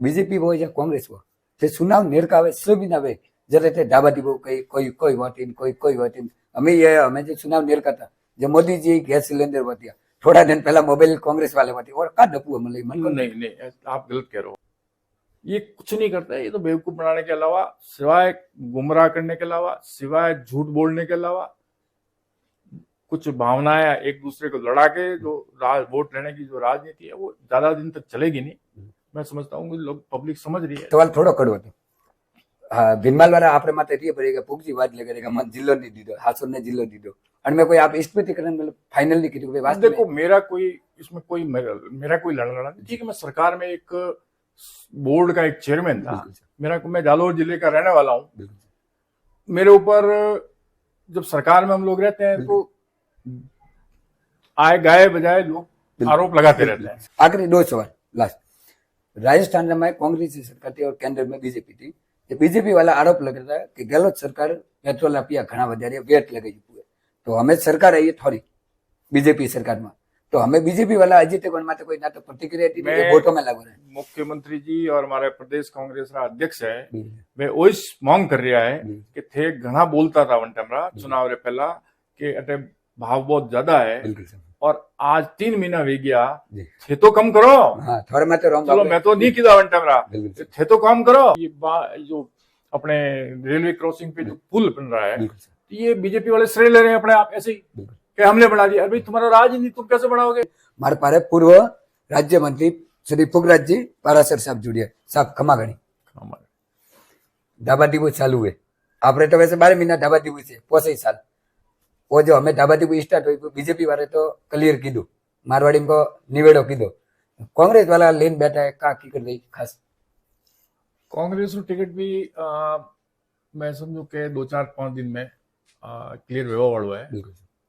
BJP हो या कांग्रेस हो, जे चुनाव नेरकावे सोयाबीन आवे जरे ते डाबा दीबो कोई वोटिंग कोई वोटिंग हमें जो चुनाव नेरकाता जो मोदी जी गैस सिलेंडर वतिया थोड़ा दिन पहला मोबाइल कांग्रेस वाले वती और का डपू मतलब नहीं, आप गलत कह रहे हो। ये कुछ नहीं करता है, ये तो बेवकूफ बनाने के अलावा, सिवाय गुमराह करने के अलावा, सिवाय झूठ बोलने के अलावा, कुछ भावनाएं एक दूसरे को लड़ा के जो वोट लेने की जो राजनीति है वो ज्यादा दिन तक चलेगी नहीं। मैं समझता हूँ कि लोग पब्लिक समझ रही है। सवाल थोड़ो कड़ो હતો। हाँ, ભીનમાલ वाला आपरे माते रीए पड़ेगा पुगजी वाद लगेगा मन जिल्लो नहीं दीदो हासुर ने जिल्लो दीदो और मैं कोई आप स्पष्टीकरण मतलब फाइनल नहीं कीधु भाई वास्तव देखो, मेरा कोई लड़ा नहीं। ठीक है, मैं सरकार में एक बोर्ड का एक चेयरमैन था। मैं जालौर जिले का रहने वाला हूँ। मेरे ऊपर जब सरकार में हम लोग रहते हैं तो आए गाए बजाय लोग आरोप लगाते रहते हैं। आखिरी दो सवाल लास्ट। राजस्थान में कांग्रेस की सरकार थी और केंद्र में बीजेपी थी। बीजेपी वाला आरोप लग रहा है कि गहलोत सरकार पेट्रोल अपिया घना वधारे वेट लगे पूरे, तो हमें सरकार आई है थोड़ी बीजेपी सरकार में, तो हमें बीजेपी वाला अजित माते कोई ना तो प्रतिक्रिया थी वोटों में लागू रहे। मुख्यमंत्री जी और हमारे प्रदेश कांग्रेस का अध्यक्ष है, वे ओइस मांग कर रहा है कि थे घना बोलता था वन टाइम चुनाव रे पहला कि अटे भाव बहुत ज्यादा है और आज 3 महीना वे गया थे तो कम करो। हाँ, थोड़े में तो चलो मैं तो नहीं किया वन टाइम थे तो काम करो। ये जो अपने रेलवे क्रॉसिंग पे जो पुल बन रहा है ये बीजेपी वाले श्रेय ले रहे हैं अपने आप ऐसे ही कि हमने बना दिया। अरे तुम्हारा राज नहीं, तुम कैसे बनाओगे। हमारे पारे पूर्व राज्य मंत्री श्री पुगराज जी पारासर साहब जुड़िए साहब खमागणी ढाबा दीबू चालू है आपने तो वैसे 12 महीना ढाबा दीबू से पोसे साल वो जो हमें ढाबा दीबू स्टार्ट हुई बीजेपी वाले तो क्लियर कीधु मारवाड़ी को निवेड़ो कीधो कांग्रेस वाला लेन बैठा है का की कर रही खास कांग्रेस टिकट भी मैं समझू के 2-4-5 दिन में क्लियर व्यवहार वालों है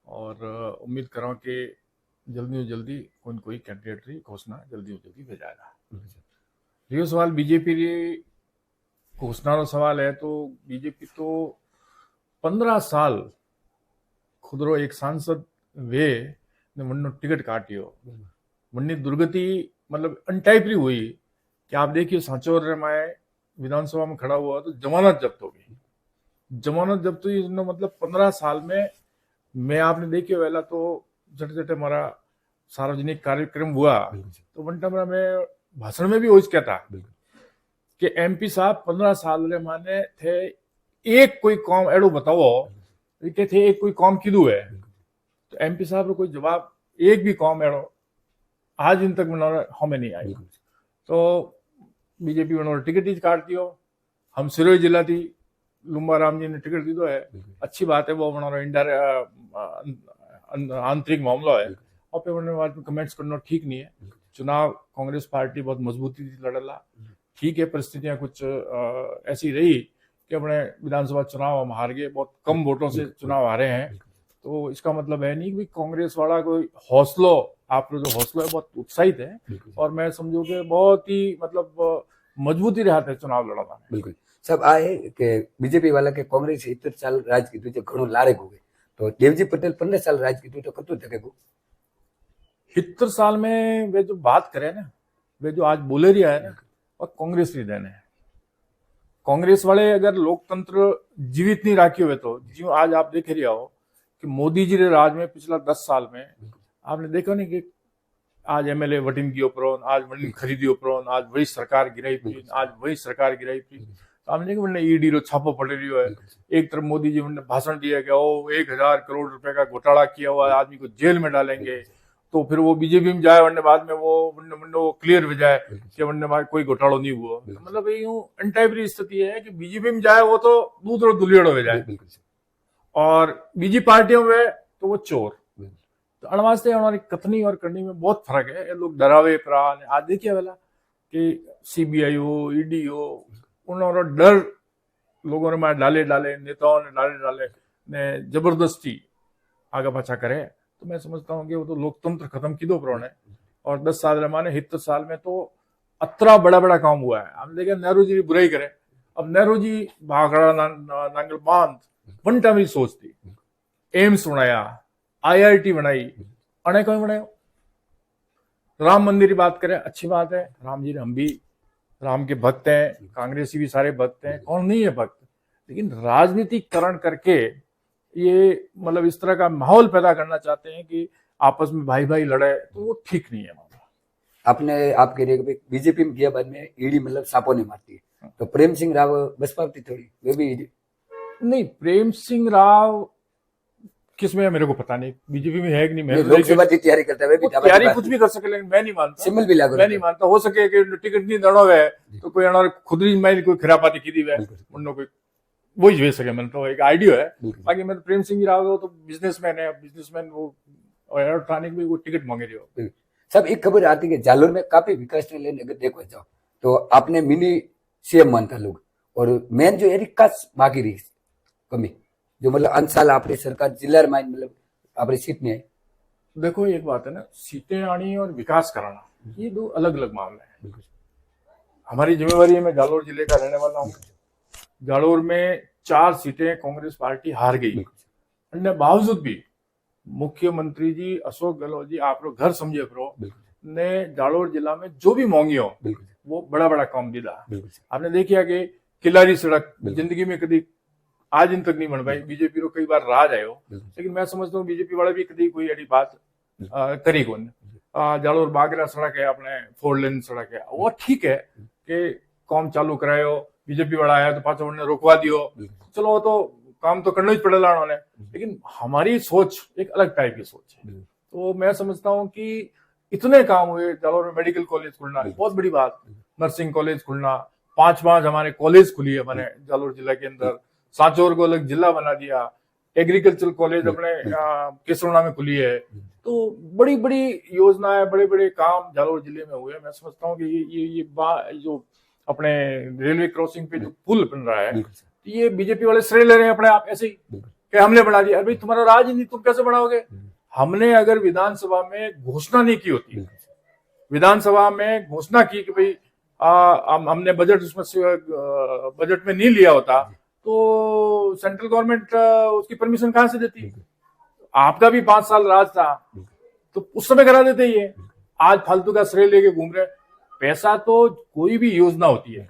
और उम्मीद करो कि जल्दी जल्दी कोई कैंडिडेट की घोषणा जल्दी भेजाएगा। ये सवाल बीजेपी घोषणा रो सवाल है तो बीजेपी तो 15 साल खुदरो एक सांसद वे ने मन टिकट काटियो मन दुर्गति मतलब अनटाइपरी हुई कि आप देखिए सांचौर में विधानसभा में खड़ा हुआ तो जमानत जब्त हो गई। जमानत जब्त हुई मतलब 15 साल में मैं आपने देखिए पहला तो जटे हमारा सार्वजनिक कार्यक्रम हुआ तो वन टाइम में भाषण में भी वही कहता कि एमपी साहब 15 साल माने थे एक कोई काम एडो बताओ कि थे एक कोई काम कीधु है तो एमपी साहब को कोई जवाब एक भी काम एडो आज दिन तक हमें नहीं आई। तो बीजेपी उन्होंने टिकट ही काट दियो। हम सिरोही जिला थी लुम्बा राम जी ने टिकट दी है, अच्छी बात है, वो उन्होंने आंतरिक मामला है और फिर उन्होंने बाद में कमेंट्स करना ठीक नहीं है। चुनाव कांग्रेस पार्टी बहुत मजबूती से लड़ला, ठीक है, परिस्थितियां कुछ ऐसी रही कि अपने विधानसभा चुनाव हम हार गए, बहुत कम वोटों से चुनाव हारे हैं। तो इसका मतलब है नहीं कि कांग्रेस वाला कोई हौसलो आप जो हौसला है बहुत उत्साहित है और मैं समझू कि बहुत ही मतलब मजबूती रहा था चुनाव लड़ाना। बिल्कुल सब आए कि बीजेपी वाला के कांग्रेस 70 साल राज की तो घणो लारे हो गए तो देवजी पटेल 15 साल राज की तो कतु तक 70 साल में वे जो बात करे ना, वे जो आज बोले रहा है ना, और कांग्रेस ही देने हैं। कांग्रेस वाले अगर लोकतंत्र जीवित नहीं राखी हुए तो जो आज आप देख रहे हो कि मोदी जी के राज में पिछला 10 साल में आपने देखा नहीं कि आज एमएलए वटिन की उपरोन, आज वटिन खरीदी उपरोन, आज वही सरकार गिराई थी, आज वही सरकार गिराई थी। तो आपने देखा मैंने ईडी रो छापो पड़ रही है। एक तरफ मोदी जी ने भाषण दिया कि ओ 1000 करोड़ रुपए का घोटाला किया हुआ आदमी को जेल में डालेंगे, तो फिर वो बीजेपी में जाए वरने बाद में वो क्लियर हो जाए कि वरने कोई घोटाला नहीं हुआ। तो मतलब यूं अनटाइपरी स्थिति है कि बीजेपी में जाए वो तो दूसरो दुलियड़ो हो जाए और बीजी पार्टियों में तो वो चोर। तो अणवास्ते हमारी कथनी और करनी में बहुत फर्क है। ये लोग डरावे प्राण आज देखिए वाला कि सीबीआई हो, ईडी हो, उन्होंने डर लोगों ने मार डाले नेताओं ने डाले ने जबरदस्ती आगे पाछा करे। तो मैं समझता हूँ कि वो तो लोकतंत्र खत्म की दो प्रण है और 10 साल माने 70 साल में तो अतरा बड़ा काम हुआ है। हम देखें नेहरू जी बुराई करे, अब नेहरू जी भाखड़ा नांगल बांध वन टाइम सोच थी, एम्स बनाया, IIT बनाई, अनेक बनाया। राम मंदिर की बात करें, अच्छी बात है, राम जी ने हम भी राम के भक्त हैं, कांग्रेसी भी सारे भक्त हैं, कौन नहीं है भक्त, लेकिन राजनीतिकरण करके ये मतलब इस तरह का माहौल पैदा करना चाहते हैं कि आपस में भाई भाई लड़े, तो वो ठीक नहीं है मामला। आपने आप कह रहे हैं कि बीजेपी में गया बाद में ईडी मतलब सांपों ने मारती है, तो प्रेम सिंह राव बसपा की थोड़ी वे भी ईडी नहीं, प्रेम सिंह राव किसमें है मेरे को पता नहीं, बीजेपी में है कि नहीं, मैं लोकसभा की तैयारी करता है, वे भी वो तैयारी कुछ भी कर सके, लेकिन मैं नहीं मानता, सिमल भी लागू मैं नहीं मानता हो सके कि टिकट नहीं दड़ो है तो कोई अनार खुद ही मैं कोई खरापाती की दी है उन्होंने कोई वही भेज सके, मैंने तो एक आइडिया है। बाकी मैं तो प्रेम सिंह राव हो तो बिजनेसमैन है, बिजनेसमैन वो इलेक्ट्रॉनिक में वो टिकट मांगे रहे हो। सब एक खबर आती है कि जालोर में काफी विकास ने लेने अगर देखो जाओ तो आपने मिनी सीएम मानता लोग, और मेन जो विकास बाकी रही कमी जो मतलब अंशाल अपनी सरकार जिला में मतलब अपनी सीट नहीं आई। देखो एक बात है ना, सीटें आनी और विकास कराना ये दो अलग अलग मामले हैं। हमारी जिम्मेवारी है, मैं जालोर जिले का रहने वाला हूँ, जालोर में 4 सीटें कांग्रेस पार्टी हार गई, अन्य बावजूद भी मुख्यमंत्री जी अशोक गहलोत जी, आप लोग घर समझे करो, ने जालोर जिला में जो भी मांगी हो वो बड़ा बड़ा काम दिया। आपने देखिया कि किलारी सड़क जिंदगी में कभी आज दिन तक नहीं बन पाई, बीजेपी को कई बार राज आयो, लेकिन मैं समझता हूँ बीजेपी वाले भी कभी कोई ऐसी बात करी कौन। जालोर बागरा सड़क है, अपने 4 लेन सड़क है, वो ठीक है कि काम चालू करायो, बीजेपी वाला आया तो पाछो उन्होंने रोकवा दियो, चलो वो तो काम तो करना ही पड़ेगा उन्होंने, लेकिन हमारी सोच एक अलग टाइप की सोच है। तो मैं समझता हूँ कि इतने काम हुए, जालोर में मेडिकल कॉलेज खुलना बहुत बड़ी बात, नर्सिंग कॉलेज खुलना, 5 हमारे कॉलेज खुली है मैंने जालोर जिला के अंदर, सांचौर को अलग जिला बना दिया, एग्रीकल्चर कॉलेज अपने केसरोना में खुली है, तो बड़ी बड़ी योजनाएं, बड़े बड़े काम जालोर जिले में हुए। मैं समझता हूँ कि ये जो अपने रेलवे क्रॉसिंग पे जो पुल बन रहा है, ये बीजेपी वाले श्रेय ले रहे हैं अपने आप ऐसे ही कि हमने बना दिया। अरे तुम्हारा राज नहीं, तुम कैसे बनाओगे? हमने अगर विधानसभा में घोषणा नहीं की होती, विधानसभा में घोषणा की कि भाई हमने बजट उसमें बजट में नहीं लिया होता तो सेंट्रल गवर्नमेंट उसकी परमिशन कहां से देती? आपका भी 5 साल राज था तो उस समय करा देते ये, आज फालतू का श्रेय लेके घूम रहे। पैसा तो कोई भी योजना होती है,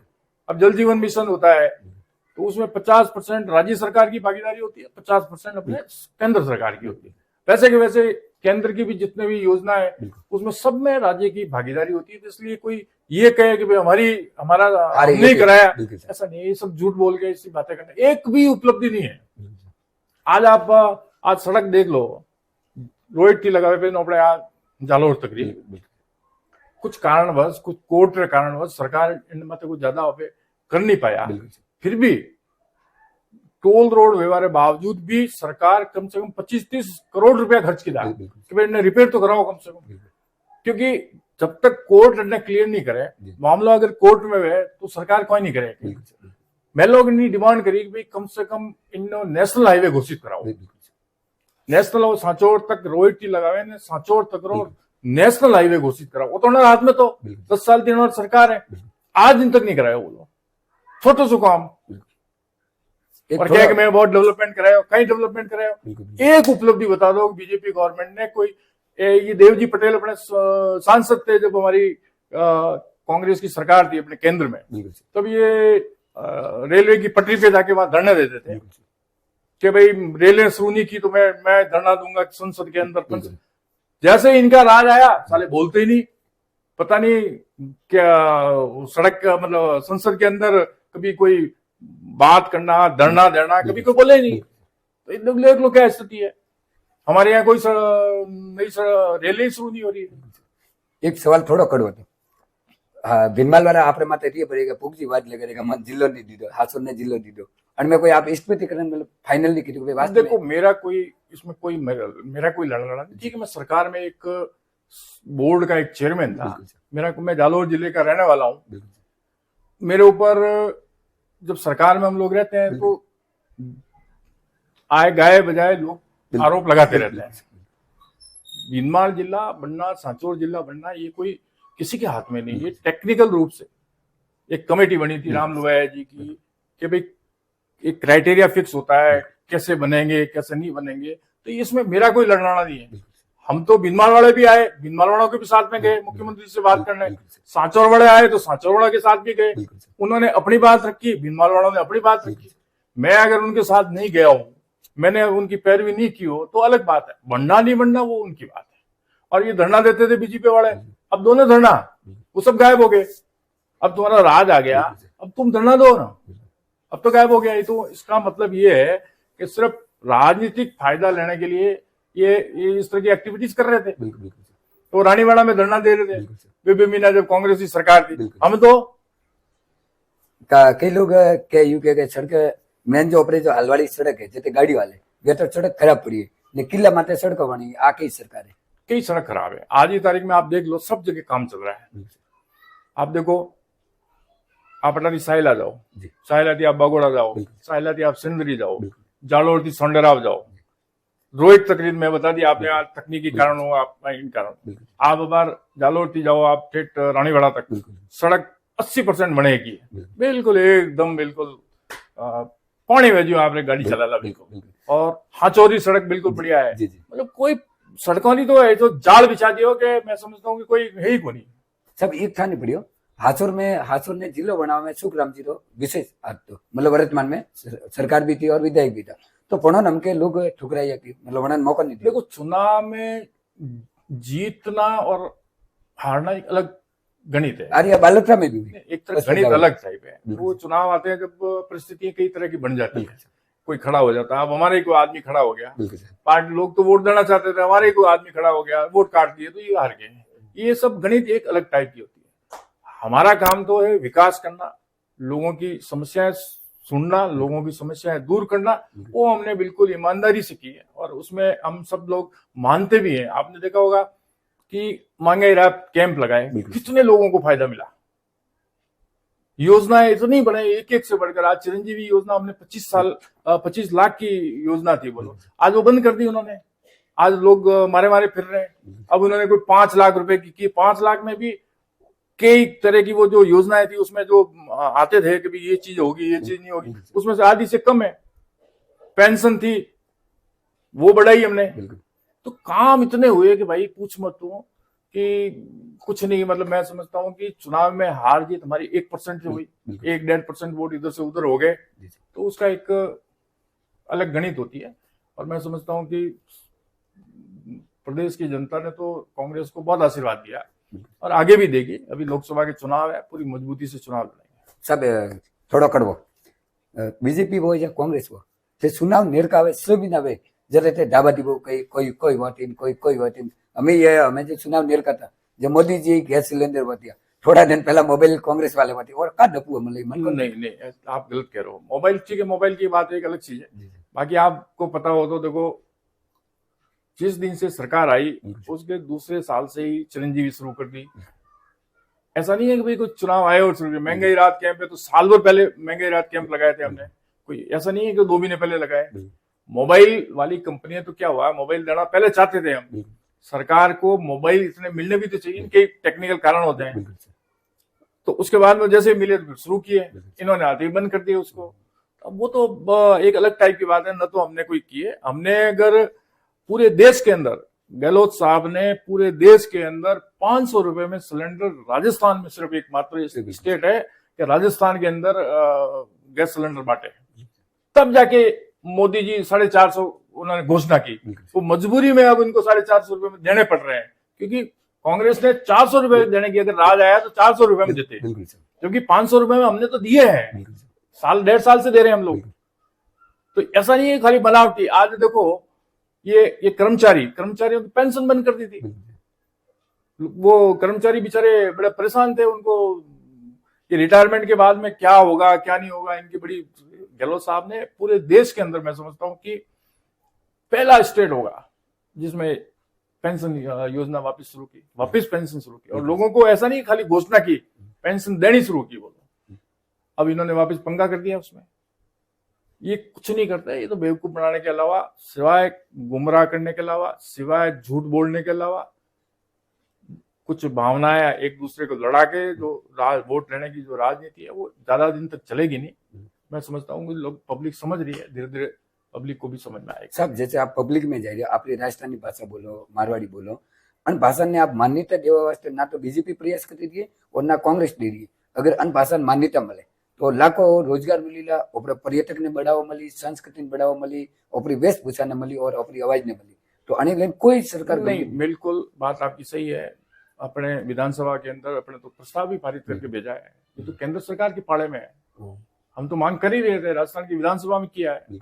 अब जल जीवन मिशन होता है तो उसमें 50% राज्य सरकार की भागीदारी होती है, 50% अपने केंद्र सरकार की होती है। वैसे के वैसे केंद्र की भी जितने भी योजना है उसमें सब में राज्य की भागीदारी होती है। तो इसलिए कोई ये कहे कि भाई हमारा नहीं कराया, ऐसा नहीं है, ये सब झूठ बोल के ऐसी बातें करना, एक भी उपलब्धि नहीं है। आज सड़क देख लो, रोड की लगावे पे अपने जालोर तक रही, कुछ कारणवश, कुछ कोर्ट के कारणवश सरकार इन मत कुछ ज्यादा कर नहीं पाया, फिर भी टोल रोड व्यवहार के बावजूद भी सरकार कम से कम 25-30 करोड़ रुपया खर्च किया कि भाई इन्हें रिपेयर तो कराओ कम से कम, क्योंकि जब तक कोर्ट इन्हें क्लियर नहीं करे मामला, अगर कोर्ट में है तो सरकार कोई नहीं करेगी। मैं लोग ने डिमांड करी कि भाई कम से कम इन्हों नेशनल हाईवे घोषित कराओ, नेशनल सांचौर तक रोहित लगावे ने, सांचौर तक रोड नेशनल हाईवे घोषित कराओ। वो तो उन्होंने हाथ में तो 10 साल की सरकार है, आज दिन तक नहीं कराया वो लोग, छोटो सो काम, और क्या कि मैं बहुत डेवलपमेंट कराया, कहीं डेवलपमेंट कराया। एक उपलब्धि बता दो बीजेपी गवर्नमेंट ने कोई, ये देवजी पटेल अपने सांसद थे जब हमारी कांग्रेस की सरकार थी अपने केंद्र में, तब ये रेलवे की पटरी पे जाके वहां धरने देते थे कि भाई रेलवे शुरू नहीं की तो मैं धरना दूंगा संसद के अंदर। जैसे इनका राज आया साले बोलते ही नहीं, पता नहीं क्या सड़क मतलब संसद के अंदर कभी कोई बात करना, धरना देना, कभी कोई बोले ही नहीं। तो इन लोग देख लो क्या स्थिति है, हमारे यहाँ कोई नई रेल शुरू नहीं हो रही है। एक सवाल थोड़ो कड़ो હતો, ભીનમાલ વાળા આપણે માથે રે પડેगा પૂગજી વાત લગેगा मन जिल्लो नहीं दीदो, हासुर ने जिल्लो दीदो, और मैं कोई आप स्पष्टीकरण मतलब फाइनल नहीं कीधું भाई। देखो मेरा कोई लड़ना नहीं, ठीक है, मैं सरकार में एक बोर्ड का एक चेयरमैन था, मैं जालोर जिले का रहने वाला हूँ। मेरे ऊपर जब सरकार में हम लोग रहते हैं तो आए गाए बजाय लोग आरोप लगाते रहते हैं। भीनमाल जिला बनना, सांचौर जिला बनना ये कोई किसी के हाथ में नहीं, ये टेक्निकल रूप से एक कमेटी बनी थी राम लोहिया जी की कि भाई एक क्राइटेरिया फिक्स होता है कैसे बनेंगे कैसे नहीं बनेंगे, तो इसमें मेरा कोई लड़ना नहीं है। हम तो भीनमाल वाले भी आए, भीनमाल वालों के भी साथ में गए मुख्यमंत्री से बात करने। सांचौर वाले आए तो सांचौर वालों के साथ भी गए, उन्होंने अपनी बात रखी, भीनमाल वालों ने अपनी बात रखी। मैं अगर उनके साथ नहीं गया हूं, मैंने उनकी पैरवी नहीं की हो, तो अलग बात है। बनना नहीं बनना वो उनकी बात है। और ये धरना देते थे बीजेपी वाले, अब दोनों धरना वो सब गायब हो गए। अब तुम्हारा राज आ गया, अब तुम धरना दो ना, अब तो गायब हो गया। ये तो इसका मतलब ये है कि सिर्फ राजनीतिक फायदा लेने के लिए ये इस तरह की एक्टिविटीज कर रहे थे। तो रानीवाड़ा में धरना दे रहे थे बीबी मीना जब कांग्रेस की सरकार थी। हम तो कई लोग के यूके के सड़क मेन जो अपने जो हलवाड़ी सड़क है जते गाड़ी वाले वे तो सड़क खराब पड़ी है ने किला माते सड़क बनी आ कई सरकार है कई सड़क खराब है। आज की तारीख में आप देख लो, सब जगह काम चल रहा है। आप देखो, आप अटारी साहिला जाओ, साहिला थी आप बागोड़ा जाओ, साहिला थी आप सिंदरी जाओ, जालोर थी सोंडराव जाओ, रोहित तकरीर में बता दिया आपने, आज तकनीकी कारणों आप इन कारण आप बार जालोर थी जाओ आप ठेठ रानीवाड़ा तक सड़क 80% बनेगी, बिल्कुल एकदम बिल्कुल पौने वेजियो आपने गाड़ी चला ला बिल्कुल। और हाचोरी सड़क बिल्कुल बढ़िया है। मतलब कोई सड़कों नहीं तो है जो जाल बिछा दियो कि मैं समझता हूँ कि कोई है ही को नहीं। सब एक था नहीं पड़ियो। हाथुर ने जिलो बनावा में सुखराम जी रो विशेष हाथ तो मतलब वर्तमान में सरकार भी थी और विधायक भी था, तो पढ़ो नम के लोग ठुकराइया की मतलब वरना मौका नहीं दिया। देखो, चुनाव में जीतना और हारना एक अलग गणित है। अरे बालोत्रा में भी एक तरह गणित अलग टाइप है। वो चुनाव आते हैं जब परिस्थितियां कई तरह की बन जाती है, कोई खड़ा हो जाता है। अब हमारे ही कोई आदमी खड़ा हो गया, पार्टी लोग तो वोट देना चाहते थे, हमारे ही कोई आदमी खड़ा हो गया, वोट काट दिए तो ये हार गए। ये सब गणित एक अलग टाइप की होती है। हमारा काम तो है विकास करना, लोगों की समस्याएं सुनना, लोगों की समस्याएं दूर करना। वो हमने बिल्कुल ईमानदारी से की है और उसमें हम सब लोग मानते भी हैं। आपने देखा होगा कि महंगाई राहत कैंप लगाए, कितने लोगों को फायदा मिला। योजनाएं इतनी बने, एक एक से बढ़कर। आज चिरंजीवी योजना हमने 25 लाख की योजना थी, बोलो आज वो बंद कर दी उन्होंने। आज लोग मारे मारे फिर रहे हैं। अब उन्होंने कोई 5 लाख रुपए की 5 लाख में भी कई तरह की वो जो योजनाएं थी उसमें जो आते थे कि भी ये चीज होगी, ये चीज नहीं होगी, उसमें से आधी से कम है। पेंशन थी वो बढ़ाई हमने। तो काम इतने हुए कि भाई पूछ मत तू कि कुछ नहीं। मतलब मैं समझता हूँ कि चुनाव में हार जीत हमारी 1% से हुई, 1-1.5% वोट इधर से उधर हो गए, तो उसका एक अलग गणित होती है। और मैं समझता हूँ कि प्रदेश की जनता ने तो कांग्रेस को बहुत आशीर्वाद दिया और आगे भी देगी। अभी लोकसभा के चुनाव है, पूरी मजबूती से चुनाव लड़ेंगे। सब थोड़ा कड़वो बीजेपी वो या कांग्रेस वो जे चुनाव नेरकावे सोबीन आवे जरे ते डाबा दीबो कोई वोटिंग हमें जो चुनाव नेरकाता जब मोदी जी गैस सिलेंडर बतिया थोड़ा दिन पहला मोबाइल कांग्रेस वाले बतिया और का डपू मतलब नहीं, आप गलत कह रहे हो। मोबाइल ठीक है, मोबाइल की बात एक अलग चीज है। बाकी आपको पता हो तो देखो, जिस दिन से सरकार आई उसके दूसरे साल से ही चिरंजीवी शुरू कर दी। ऐसा नहीं है कि भाई कुछ चुनाव आए और शुरू किया। महंगाई राहत कैंप है तो साल भर पहले महंगाई राहत कैंप लगाए थे हमने। कोई ऐसा नहीं है कि 2 महीने पहले लगाए। मोबाइल वाली कंपनियां तो क्या हुआ, मोबाइल देना पहले चाहते थे हम। सरकार को मोबाइल इतने मिलने भी तो चाहिए, इनके टेक्निकल कारण होते हैं। तो उसके बाद में जैसे मिले तो शुरू किए, इन्होंने आते ही बंद कर दिए उसको। अब वो तो एक अलग टाइप की बात है। न तो हमने कोई किए, हमने अगर पूरे देश के अंदर, गहलोत साहब ने पूरे देश के अंदर 500 रुपए में सिलेंडर, राजस्थान में सिर्फ एकमात्र स्टेट है कि राजस्थान के अंदर गैस सिलेंडर बांटे। तब जाके मोदी जी 450 उन्होंने घोषणा की। वो मजबूरी में अब इनको 450 रुपए में देने पड़ रहे हैं, क्योंकि कांग्रेस ने 400 रुपए देने की अगर राज आया तो 400 रुपए में देते, क्योंकि 500 रुपए में हमने तो दिए हैं। 1.5 साल से दे रहे हैं हम लोग। तो ऐसा नहीं है खाली बनावटी। आज देखो, ये कर्मचारियों की पेंशन बंद कर दी थी। वो कर्मचारी बेचारे बड़े परेशान थे। उनको ये रिटायरमेंट के बाद में क्या होगा क्या नहीं होगा, इनकी बड़ी। गहलोत साहब ने पूरे देश के अंदर मैं समझता हूं कि पहला स्टेट होगा जिसमें पेंशन योजना वापस पेंशन शुरू की। और लोगों को ऐसा नहीं खाली घोषणा की, पेंशन देनी शुरू की बोलो। अब इन्होंने वापस पंगा कर दिया उसमें। ये कुछ नहीं करता है। ये तो बेवकूफ बनाने के अलावा, सिवाय गुमराह करने के अलावा, सिवाय झूठ बोलने के अलावा, कुछ भावनाएं एक दूसरे को लड़ा के जो वोट लेने की जो राजनीति है वो ज्यादा दिन तक चलेगी नहीं। मैं समझता हूँ कि लोग, पब्लिक समझ रही है, धीरे धीरे पब्लिक को भी समझ में आएगा। साहब जैसे आप पब्लिक में जा रहे हो, आपकी राजस्थानी भाषा बोलो, मारवाड़ी बोलो, अन भाषा ने आप मान्यता देवा वास्ते ना तो बीजेपी प्रयास कर रही है और ना कांग्रेस दे रही है। अगर अन भाषा ने मान्यता मिले तो लाखों रोजगार मिलेला, अपने पर्यटक ने बढ़ावा मिली, संस्कृति ने बढ़ावा मिली, अपनी वेशभूषा ने मिली और अपनी आवाज ने मिली। तो आने लेकिन कोई सरकार नहीं, बिल्कुल बात आपकी सही है। अपने विधानसभा के अंदर अपने तो प्रस्ताव भी पारित करके भेजा है, ये तो केंद्र सरकार के पाले में है। हम तो मांग कर ही रहे थे, राजस्थान की विधानसभा में किया है,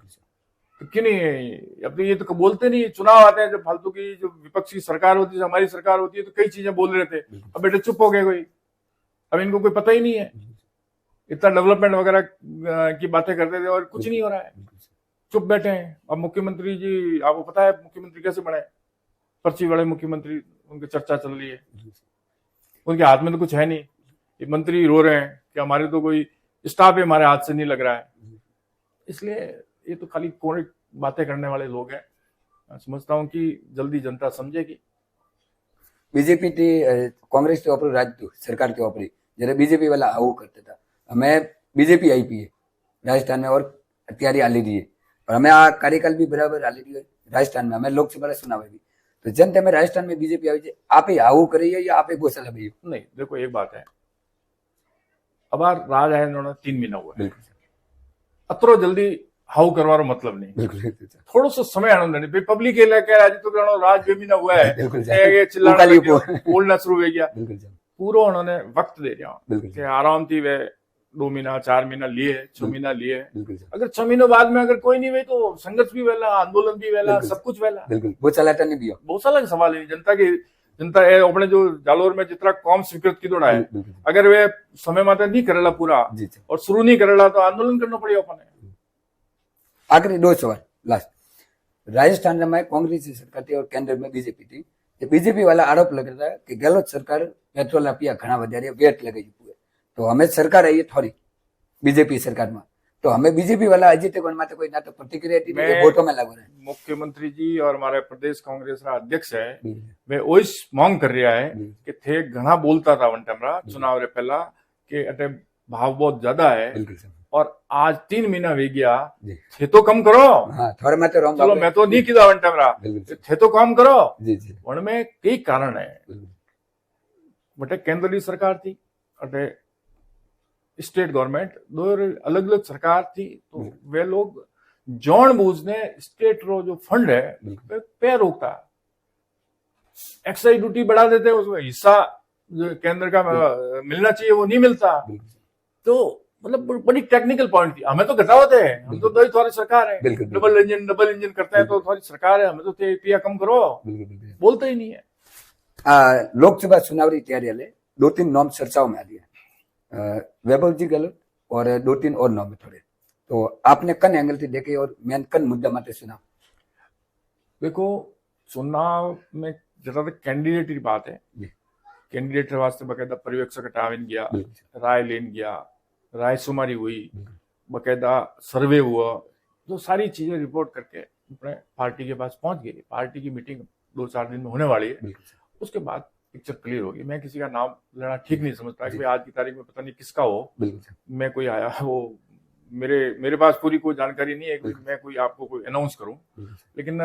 तो क्यों नहीं। अब तो ये तो बोलते नहीं, चुनाव आते हैं जब फालतू की जो विपक्ष की सरकार होती है, हमारी सरकार होती है, तो कई चीजें बोल रहे थे। अब बेटे चुप हो गए कोई, अब इनको कोई पता ही नहीं है। इतना डेवलपमेंट वगैरह की बातें करते थे और कुछ नहीं हो रहा है, चुप बैठे हैं। अब मुख्यमंत्री जी, आपको पता है मुख्यमंत्री कैसे बने? पर्ची वाले मुख्यमंत्री, उनकी चर्चा चल रही है, उनके हाथ में तो कुछ है नहीं। ये मंत्री रो रहे हैं कि हमारे तो कोई स्टाफ है, हमारे हाथ से नहीं लग रहा है। इसलिए ये तो खाली कोई बातें करने वाले लोग हैं। मैं समझता हूँ कि जल्दी जनता समझेगी। बीजेपी थी कांग्रेस के ऊपर राज सरकार के ऊपर जरा बीजेपी वाला आવું करता था। हमें बीजेपी आई पी है राजस्थान में और અત્યારે હાલી રહી है, और हमें आ कार्यकाल भी बराबर हाली रही है राजस्थान में। हमें लोकसभा चुनाव भी तो जनता में राजस्थान में बीजेपी आई है, आप ही आવું करी है या आप ही गौशाला भी? नहीं, देखो एक बात है, अब आ राज आए इन्होंने 3 महीना हुआ है, अतरो जल्दी हाउ करवारो मतलब नहीं। थोड़ो सो समय आनो नहीं भाई, पब्लिक के लेके आज तो राज 2 महीना हुआ है, ये चिल्लाना बोलना शुरू हो गया। पूरा उन्होंने वक्त दे दिया कि आराम थी वे 2 महीना 4 महीना लिए, 6 महीना लिए। अगर 6 महीनों बाद में अगर कोई नहीं हुई तो संघर्ष भी वेला, आंदोलन भी वेला, सब कुछ वेला। वो चलाता नहीं भी बहुत सारा सवाल है। जनता अपने जो जालोर में जितना कौम स्वीकृत की दौड़ा है, अगर वे समय माते नहीं करेला पूरा और शुरू नहीं करेला तो आंदोलन करना पड़ेगा अपने। आखिरी 2 सवाल लास्ट। राजस्थान में कांग्रेस की सरकार थी और केंद्र में बीजेपी थी। बीजेपी वाला आरोप लग रहा है कि गहलोत सरकार पेट्रोल पिया घना वधारे वेट लगाई पूरे, तो हमें सरकार आई है थोड़ी बीजेपी सरकार में, तो हमें बीजेपी वाला अजित माते कोई ना तो प्रतिक्रिया थी, वोटों में लागू रहे। मुख्यमंत्री जी और हमारे प्रदेश कांग्रेस का अध्यक्ष है, वे वही मांग कर रहा है कि थे घना बोलता था वन टाइम चुनाव रे पहला कि अटे भाव बहुत ज्यादा है, और आज 3 महीना वे गया, थे तो कम करो। हाँ, थोड़े में तो चलो मैं तो नहीं किया वन टाइम, थे तो कम करो। वन में कई कारण है, बटे केंद्र की सरकार थी, अटे स्टेट गवर्नमेंट, दो अलग अलग सरकार थी, तो वे लोग जॉन बूझ ने स्टेट रो जो फंड है पे रोकता, एक्साइज ड्यूटी बढ़ा देते, उसमें हिस्सा जो केंद्र का मिलना चाहिए वो नहीं मिलता। तो मतलब बड़ी टेक्निकल पॉइंट थी। हमें तो घटावते हैं, हम तो दो ही थोड़ी सरकार है, डबल इंजन करते हैं तो थोड़ी सरकार है, हमें तो पिया कम करो, बोलते ही नहीं है। लोकसभा चुनाव की तैयारी हले, 2-3 नाम चर्चाओं में आ रही है, वैभव जी गहलोत और 2-3 और नाम थोड़े, तो आपने कन एंगल से देखे और मेन कन मुद्दा माते चुनाव? देखो चुनाव में जरा कैंडिडेट की बात है, कैंडिडेट वास्ते बकायदा पर्यवेक्षक हटावन गया, राय लेन गया, राय शुमारी हुई, बकायदा सर्वे हुआ, जो सारी चीजें रिपोर्ट करके अपने पार्टी के पास पहुंच गई। पार्टी की मीटिंग 2-4 दिन में होने वाली है, उसके बाद पिक्चर क्लियर होगी। मैं किसी का नाम लेना ठीक नहीं समझता कि आज की तारीख में पता नहीं किसका हो, मैं कोई आया वो मेरे पास पूरी कोई जानकारी नहीं है कि मैं कोई आपको कोई अनाउंस करूं, लेकिन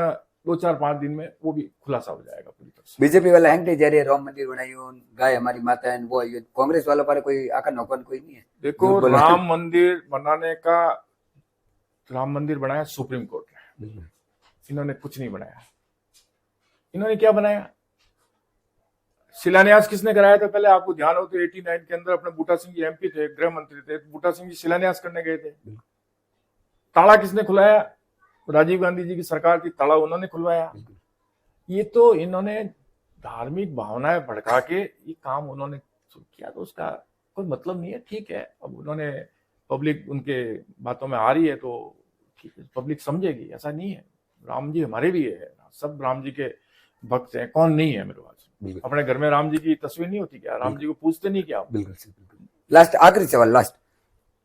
2-4-5 दिन में वो भी खुलासा हो जाएगा पूरी तरह से। बीजेपी वाला हैंगते जा रहे हैं, राम मंदिर बनाइयो, गाय हमारी माता है, वो है। कांग्रेस वालों पर कोई आका नौकन कोई नहीं है। देखो राम मंदिर बनाने का, राम मंदिर बनाया सुप्रीम कोर्ट ने, इन्होंने कुछ नहीं बनाया। इन्होंने क्या बनाया? शिलान्यास किसने कराया था? पहले आपको ध्यान हो तो 89 के अंदर अपने बूटा सिंह जी एमपी थे, गृह मंत्री थे, बूटा सिंह जी शिलान्यास करने गए थे। ताला किसने खुलाया? राजीव गांधी जी की सरकार की, ताला उन्होंने खुलवाया। ये तो इन्होंने धार्मिक भावनाएं भड़का के ये काम उन्होंने किया, तो उसका कोई मतलब नहीं है। ठीक है, अब उन्होंने पब्लिक उनके बातों में आ रही है तो ठीक है, पब्लिक समझेगी, ऐसा नहीं है। राम जी हमारे भी है, सब राम जी के भक्त हैं, कौन नहीं है मेरे पास? अपने घर में राम जी की तस्वीर नहीं होती क्या? राम जी को पूछते नहीं क्या? बिल्कुल। लास्ट आखिरी सवाल, लास्ट।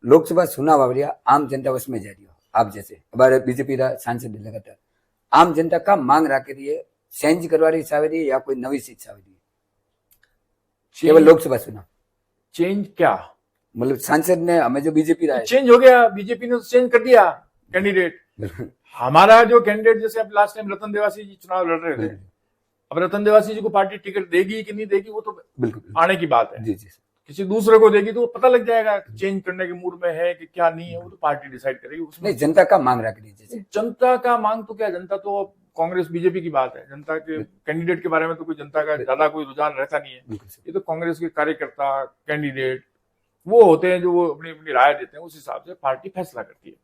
लोकसभा चुनाव आवरिया, आम जनता उसमें जा रही हो, आप जैसे हमारे बीजेपी का सांसद लगातार आम जनता का मांग रखी रही है, चेंज करवा रही चाह रही है या कोई नवी सीट चाह रही है? केवल लोकसभा चुनाव चेंज क्या मतलब सांसद ने हमें जो बीजेपी रहा है चेंज हो गया, बीजेपी ने चेंज कर दिया। कैंडिडेट। बिल्कुल हमारा जो कैंडिडेट, जैसे अब लास्ट टाइम रतन देवासी जी चुनाव लड़ रहे थे, अब रतन देवासी जी को पार्टी टिकट देगी कि नहीं देगी वो तो बिल्कुल आने की बात है। जी जी किसी दूसरे को देगी तो वो पता लग जाएगा चेंज करने के मूड में है कि क्या नहीं है, वो तो पार्टी डिसाइड करेगी उसमें। नहीं, जनता का मांग रख दीजिए। जनता का मांग तो क्या, जनता तो अब कांग्रेस बीजेपी की बात है, जनता के कैंडिडेट के बारे में तो कोई जनता का ज्यादा कोई रुझान रहता नहीं है। बिल्कुल सही। ये तो कांग्रेस के कार्यकर्ता कैंडिडेट वो होते हैं जो वो अपनी अपनी राय देते हैं, उस हिसाब से पार्टी फैसला करती है।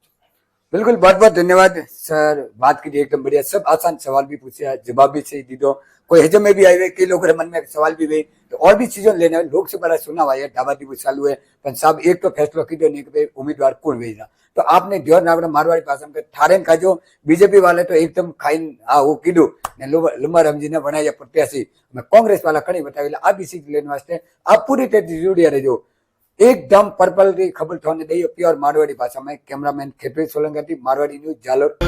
बिल्कुल, बहुत बहुत धन्यवाद सर, बात की एकदम बढ़िया। सब आसान सवाल भी पूछे, जवाब भी सही दी दो, कोई हजम में भी आए, कई लोगों के मन में सवाल भी हुए, तो और भी चीजों लेने लोकसभा चुनाव हुआ है, ढाबा दिवस चालू है, पण साहब एक तो फैसलो कीधो नहीं कि उम्मीदवार कौन भेजना। तो आपने ध्यान राखना मारवाड़ी भाषा में ठारे का जो बीजेपी वाले तो एकदम खाइन वो कीधु ने लंबा रमजी ने बनाया प्रत्याशी, मैं कांग्रेस वाला कहीं बतावे आ भी सीट लेने वास्ते आप पूरी तरह जुड़िया रहो। एकदम पर्पल की खबर थोने दी प्योर मारवाड़ी भाषा में। Cameraman खेपरी Solanki, Marwari news, Jalore.